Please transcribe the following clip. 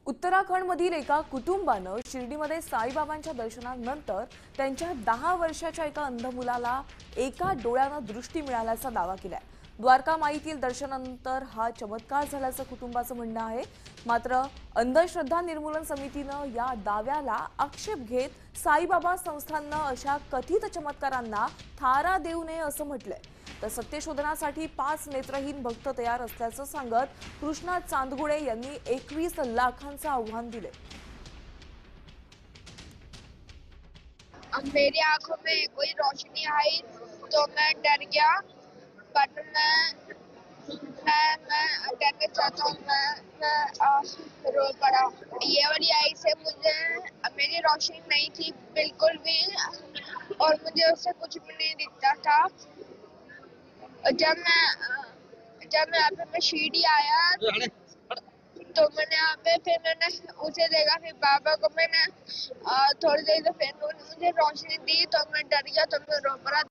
उत्तराखंडमधील एका कुटुंबानं शिर्डीमध्ये साईबाबांच्या दर्शनानंतर त्यांच्या 10 वर्षाच्या एका अंध मुलाला एका डोळ्यानं दृष्टी मिळाल्याचा दावा केलाय। द्वारका माईतील दर्शनानंतर हा चमत्कार झाल्याचं कुटुंबाचं म्हणणं आहे। मात्र अंधश्रद्धा निर्मूलन समितीनं या दाव्याला आक्षेप घेत साईबाबा संस्थांना अशा कथित चमत्कारांना थारा देऊ नये असं म्हटलंय। तर सत्यशोधनासाठी 5 नेत्रहीन भक्त तयार असल्याचं सांगत कृष्णा चांदगुडे यांनी 21 लाखांचं आव्हान दिले। मेरी आंखों में कोई रोशनी आई तो मैं डर गया, बट मैं डरने चाहता हूँ। मैं रो पड़ा। ये वाली आई से मुझे मेरी रोशनी नहीं थी बिल्कुल भी, और मुझे उससे कुछ भी नहीं दिखता था। जब मैं यहाँ पे मैं शिरडी आया तो मैंने यहाँ पे फिर मैंने उसे देखा, फिर बाबा को मैंने थोड़ी देर से फिर मुझे रोशनी दी तो मैं डर गया, तो मैं रो पड़ा।